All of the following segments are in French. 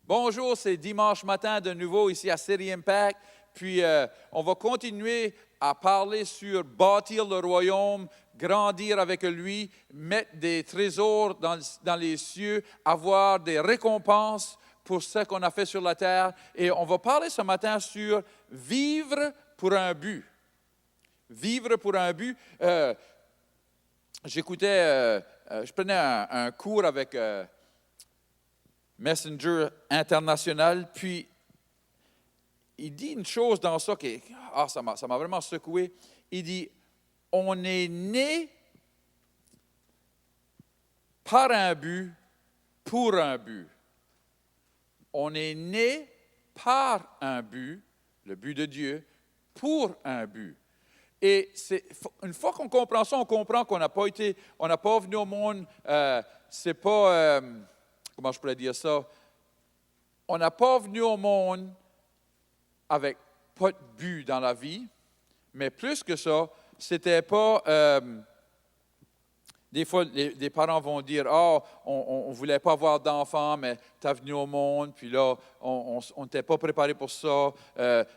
Bonjour, c'est dimanche matin de nouveau ici à City Impact. Puis on va continuer à parler sur bâtir le royaume, grandir avec lui, mettre des trésors dans les cieux, avoir des récompenses pour ce qu'on a fait sur la terre. Et on va parler ce matin sur vivre pour un but. Vivre pour un but. Je prenais un cours avec Messenger International, puis il dit une chose dans ça qui ça m'a vraiment secoué. Il dit, on est né par un but, pour un but. On est né par un but, le but de Dieu, pour un but. Et une fois qu'on comprend ça, on comprend qu'on n'a pas venu au monde, c'est pas, comment je pourrais dire ça, on n'a pas venu au monde avec pas de but dans la vie, mais plus que ça, c'était pas, des fois, les parents vont dire, « Ah, on ne voulait pas avoir d'enfants, mais tu es venu au monde, puis là, on n'était pas préparé pour ça,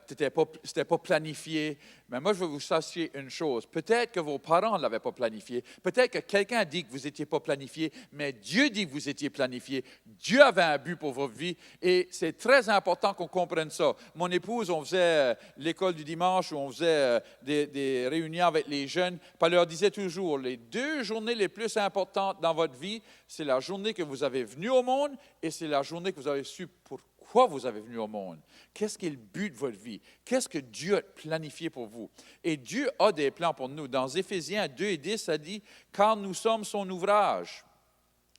c'était pas planifié. » Mais moi, je veux vous sachiez une chose. Peut-être que vos parents ne l'avaient pas planifié. Peut-être que quelqu'un dit que vous n'étiez pas planifié, mais Dieu dit que vous étiez planifié. Dieu avait un but pour votre vie et c'est très important qu'on comprenne ça. Mon épouse, on faisait l'école du dimanche où on faisait des réunions avec les jeunes. Puis elle leur disait toujours, les 2 journées les plus importantes dans votre vie, c'est la journée que vous avez venu au monde et c'est la journée que vous avez su pourquoi vous avez venu au monde. Qu'est-ce qui est le but de votre vie? Qu'est-ce que Dieu a planifié pour vous? Et Dieu a des plans pour nous. Dans Éphésiens 2:10, ça dit, « Car nous sommes son ouvrage. »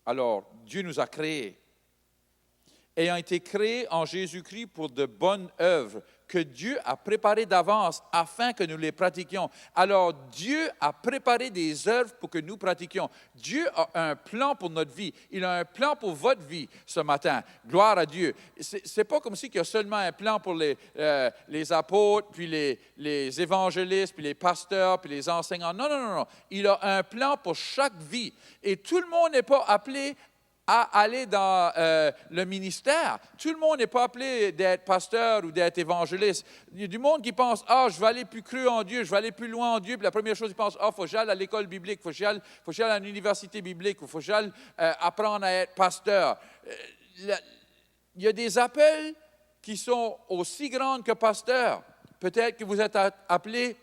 Alors, Dieu nous a créés. Ayant été créés en Jésus-Christ pour de bonnes œuvres que Dieu a préparées d'avance afin que nous les pratiquions. Alors, Dieu a préparé des œuvres pour que nous pratiquions. Dieu a un plan pour notre vie. Il a un plan pour votre vie ce matin. Gloire à Dieu. C'est pas comme si il y a seulement un plan pour les apôtres, puis les évangélistes, puis les pasteurs, puis les enseignants. Non, non, non, non. Il a un plan pour chaque vie. Et tout le monde n'est pas appelé à aller dans le ministère. Tout le monde n'est pas appelé d'être pasteur ou d'être évangéliste. Il y a du monde qui pense, je vais aller plus creux en Dieu, je vais aller plus loin en Dieu. Puis la première chose, ils pensent, il faut que j'aille à l'école biblique, il faut que j'aille à l'université biblique, il faut que j'aille apprendre à être pasteur. Il y a des appels qui sont aussi grands que pasteur. Peut-être que vous êtes appelé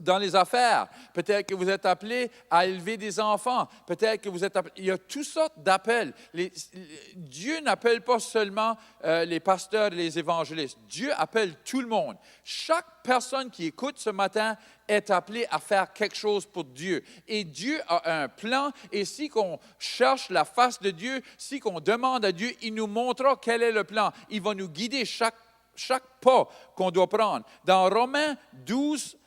dans les affaires, peut-être que vous êtes appelé à élever des enfants, peut-être que vous êtes appelé, il y a toutes sortes d'appels. Dieu n'appelle pas seulement les pasteurs et les évangélistes, Dieu appelle tout le monde. Chaque personne qui écoute ce matin est appelée à faire quelque chose pour Dieu. Et Dieu a un plan, et si on cherche la face de Dieu, si on demande à Dieu, il nous montrera quel est le plan. Il va nous guider chaque pas qu'on doit prendre. Dans Romains 12,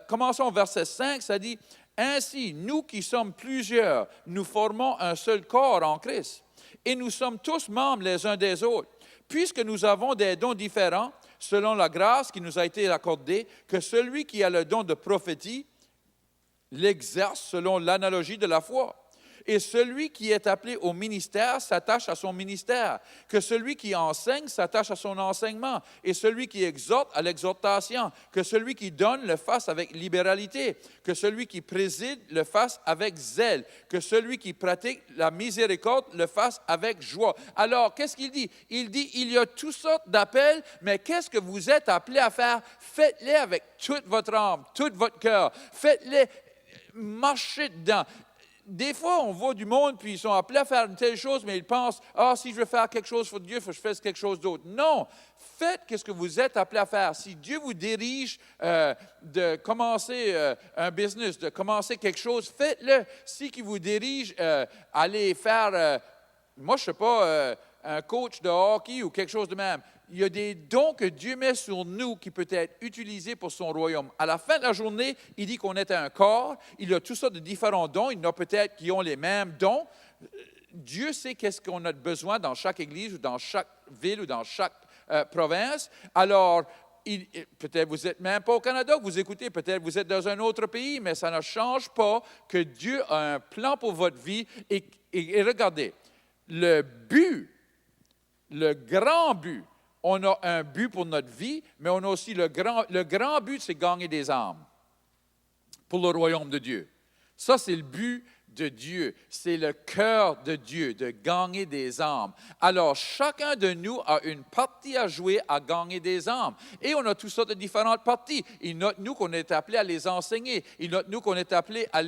commençons au verset 5, ça dit, « Ainsi, nous qui sommes plusieurs, nous formons un seul corps en Christ, et nous sommes tous membres les uns des autres. Puisque nous avons des dons différents, selon la grâce qui nous a été accordée, que celui qui a le don de prophétie l'exerce selon l'analogie de la foi. Et celui qui est appelé au ministère s'attache à son ministère, que celui qui enseigne s'attache à son enseignement, et celui qui exhorte à l'exhortation, que celui qui donne le fasse avec libéralité, que celui qui préside le fasse avec zèle, que celui qui pratique la miséricorde le fasse avec joie. » Alors, qu'est-ce qu'il dit? Il dit, il y a toutes sortes d'appels, mais qu'est-ce que vous êtes appelés à faire? Faites-les avec toute votre âme, tout votre cœur. Faites-les, marchez dedans. Des fois, on voit du monde, puis ils sont appelés à faire une telle chose, mais ils pensent, si je veux faire quelque chose pour Dieu, il faut que je fasse quelque chose d'autre. Non, faites ce que vous êtes appelés à faire. Si Dieu vous dirige de commencer un business, de commencer quelque chose, faites-le. Si il vous dirige, allez faire, moi je ne sais pas, un coach de hockey ou quelque chose de même. Il y a des dons que Dieu met sur nous qui peuvent être utilisés pour son royaume. À la fin de la journée, il dit qu'on est un corps. Il y a toutes sortes de différents dons. Il y en a peut-être qui ont les mêmes dons. Dieu sait qu'est-ce qu'on a besoin dans chaque église ou dans chaque ville ou dans chaque province. Alors, peut-être vous n'êtes même pas au Canada, vous écoutez, peut-être vous êtes dans un autre pays, mais ça ne change pas que Dieu a un plan pour votre vie. Et regardez, le but le grand but. On a un but pour notre vie, mais on a aussi le grand but, c'est gagner des âmes pour le royaume de Dieu. Ça, c'est le but de Dieu. C'est le cœur de Dieu, de gagner des âmes. Alors, chacun de nous a une partie à jouer à gagner des âmes. Et on a toutes sortes de différentes parties. Il note nous qu'on est appelés à les enseigner. Il note nous qu'on est appelés à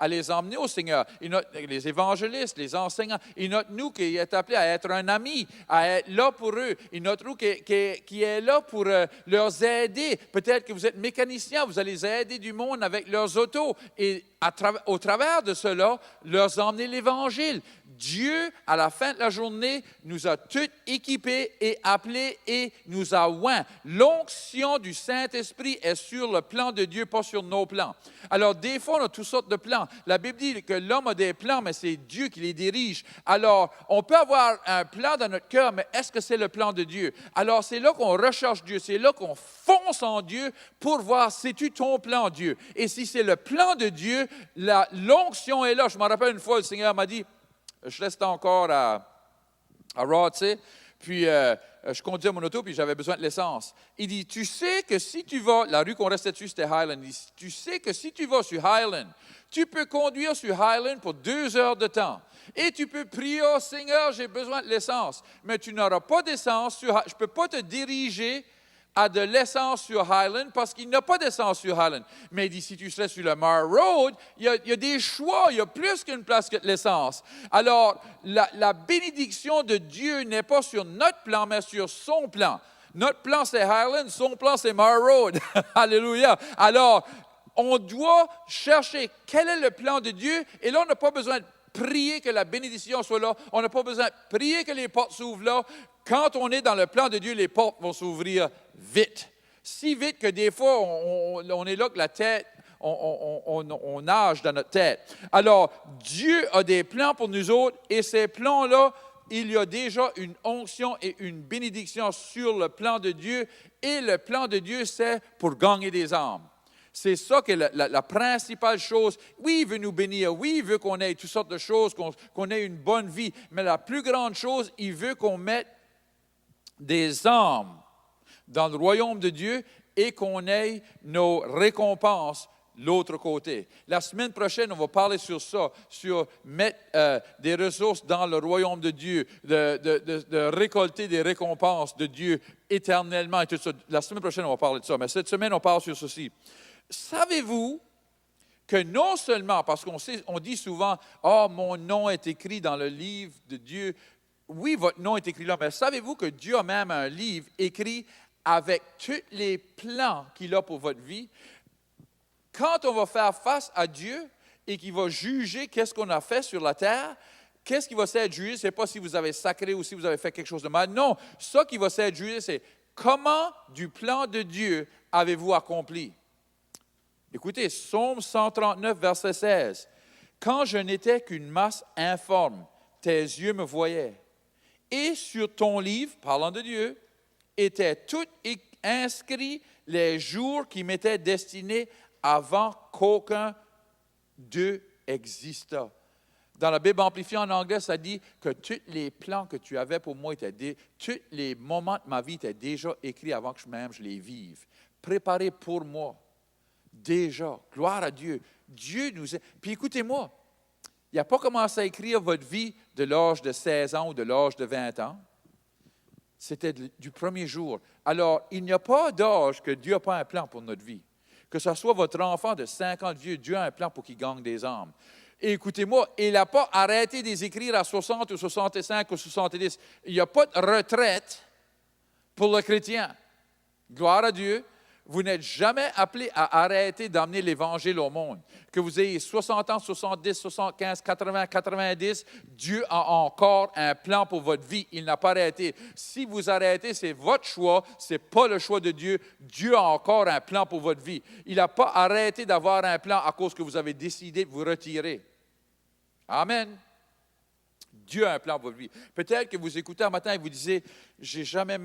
les emmener au Seigneur. Il note les évangélistes, les enseignants. Il note nous qui est appelé à être un ami, à être là pour eux. Il note nous qui est là pour leur aider. Peut-être que vous êtes mécanicien, vous allez aider du monde avec leurs autos. Et au travers de cela, leur emmener l'Évangile. Dieu, à la fin de la journée, nous a tous équipés et appelés et nous a oints. L'onction du Saint-Esprit est sur le plan de Dieu, pas sur nos plans. Alors, des fois, on a toutes sortes de plans. La Bible dit que l'homme a des plans, mais c'est Dieu qui les dirige. Alors, on peut avoir un plan dans notre cœur, mais est-ce que c'est le plan de Dieu? Alors, c'est là qu'on recherche Dieu, c'est là qu'on fonce en Dieu pour voir, c'est-tu ton plan, Dieu? Et si c'est le plan de Dieu, l'onction est là. Je me rappelle une fois, le Seigneur m'a dit, je restais encore à Raw, tu sais, puis je conduisais mon auto, puis j'avais besoin de l'essence. Il dit, tu sais que si tu vas, la rue qu'on restait dessus, c'était Highland. Il dit, tu sais que si tu vas sur Highland, tu peux conduire sur Highland pour 2 heures de temps. Et tu peux prier, oh Seigneur, j'ai besoin de l'essence. Mais tu n'auras pas d'essence sur Highland. Je ne peux pas te diriger à de l'essence sur Highland parce qu'il n'y a pas d'essence sur Highland. Mais il dit, si tu serais sur le Mar Road, il y a des choix, il y a plus qu'une place que de l'essence. Alors, la bénédiction de Dieu n'est pas sur notre plan, mais sur son plan. Notre plan, c'est Highland, son plan, c'est Mar Road. Alléluia. Alors, on doit chercher quel est le plan de Dieu, et là, on n'a pas besoin de prier que la bénédiction soit là. On n'a pas besoin de prier que les portes s'ouvrent là. Quand on est dans le plan de Dieu, les portes vont s'ouvrir vite. Si vite que des fois, on est là que la tête, on nage dans notre tête. Alors, Dieu a des plans pour nous autres et ces plans-là, il y a déjà une onction et une bénédiction sur le plan de Dieu. Et le plan de Dieu, c'est pour gagner des âmes. C'est ça qui est la principale chose. Oui, il veut nous bénir. Oui, il veut qu'on ait toutes sortes de choses, qu'on ait une bonne vie. Mais la plus grande chose, il veut qu'on mette des âmes dans le royaume de Dieu et qu'on ait nos récompenses l'autre côté. La semaine prochaine, on va parler sur ça, sur mettre des ressources dans le royaume de Dieu, de récolter des récompenses de Dieu éternellement et tout ça. La semaine prochaine, on va parler de ça. Mais cette semaine, on parle sur ceci. Savez-vous que non seulement, parce on dit souvent, « Ah, mon nom est écrit dans le livre de Dieu », oui, votre nom est écrit là, mais savez-vous que Dieu a même un livre écrit avec tous les plans qu'il a pour votre vie? Quand on va faire face à Dieu et qu'il va juger qu'est-ce qu'on a fait sur la terre, qu'est-ce qui va s'être jugé? Ce n'est pas si vous avez sacré ou si vous avez fait quelque chose de mal. Non, ça qui va s'être jugé, c'est comment du plan de Dieu avez-vous accompli? Écoutez, Psaume 139, verset 16. « Quand je n'étais qu'une masse informe, tes yeux me voyaient. Et sur ton livre, parlant de Dieu, étaient tous inscrits les jours qui m'étaient destinés avant qu'aucun d'eux existât. » Dans la Bible amplifiée en anglais, ça dit que tous les plans que tu avais pour moi, tous les moments de ma vie étaient déjà écrits avant que je les vive. Préparés pour moi. Déjà. Gloire à Dieu. Dieu nous a... Puis écoutez-moi, il n'a pas commencé à écrire votre vie de l'âge de 16 ans ou de l'âge de 20 ans. C'était du premier jour. Alors, il n'y a pas d'âge que Dieu n'a pas un plan pour notre vie. Que ce soit votre enfant de 5 ans de vieux, Dieu a un plan pour qu'il gagne des âmes. Et écoutez-moi, il n'a pas arrêté de les écrire à 60 ou 65 ou 70. Il n'y a pas de retraite pour le chrétien. Gloire à Dieu. Vous n'êtes jamais appelé à arrêter d'amener l'Évangile au monde. Que vous ayez 60 ans, 70, 75, 80, 90, Dieu a encore un plan pour votre vie. Il n'a pas arrêté. Si vous arrêtez, c'est votre choix, ce n'est pas le choix de Dieu. Dieu a encore un plan pour votre vie. Il n'a pas arrêté d'avoir un plan à cause que vous avez décidé de vous retirer. Amen. Dieu a un plan pour votre vie. Peut-être que vous écoutez un matin et vous disiez, j'ai jamais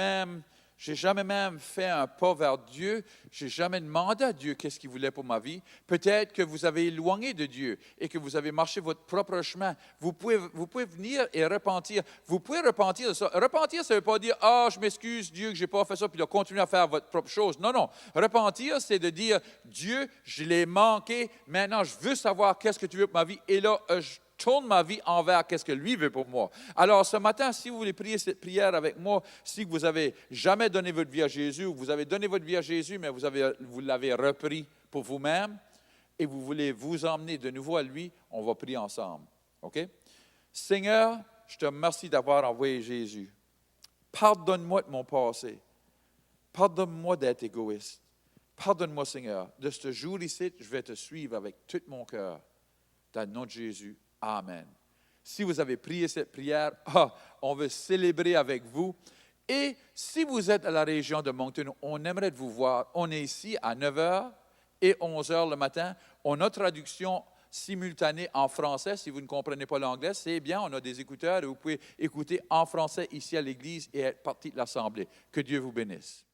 J'ai jamais même fait un pas vers Dieu. J'ai jamais demandé à Dieu qu'est-ce qu'il voulait pour ma vie. Peut-être que vous avez éloigné de Dieu et que vous avez marché votre propre chemin. Vous pouvez venir et repentir. Vous pouvez repentir de ça. Repentir, ça ne veut pas dire, ah, je m'excuse, Dieu, que je n'ai pas fait ça, puis de continuer à faire votre propre chose. Non, non. Repentir, c'est de dire, Dieu, je l'ai manqué. Maintenant, je veux savoir qu'est-ce que tu veux pour ma vie. Et là, je tourne ma vie envers qu'est-ce que lui veut pour moi. Alors, ce matin, si vous voulez prier cette prière avec moi, si vous n'avez jamais donné votre vie à Jésus, ou vous avez donné votre vie à Jésus, mais vous l'avez repris pour vous-même, et vous voulez vous emmener de nouveau à lui, on va prier ensemble. OK? Seigneur, je te remercie d'avoir envoyé Jésus. Pardonne-moi de mon passé. Pardonne-moi d'être égoïste. Pardonne-moi, Seigneur. De ce jour ici, je vais te suivre avec tout mon cœur. Dans le nom de Jésus. Amen. Si vous avez prié cette prière, on veut célébrer avec vous. Et si vous êtes à la région de Moncton, on aimerait vous voir. On est ici à 9h et 11h le matin. On a traduction simultanée en français. Si vous ne comprenez pas l'anglais, c'est bien, on a des écouteurs et vous pouvez écouter en français ici à l'église et être partie de l'assemblée. Que Dieu vous bénisse.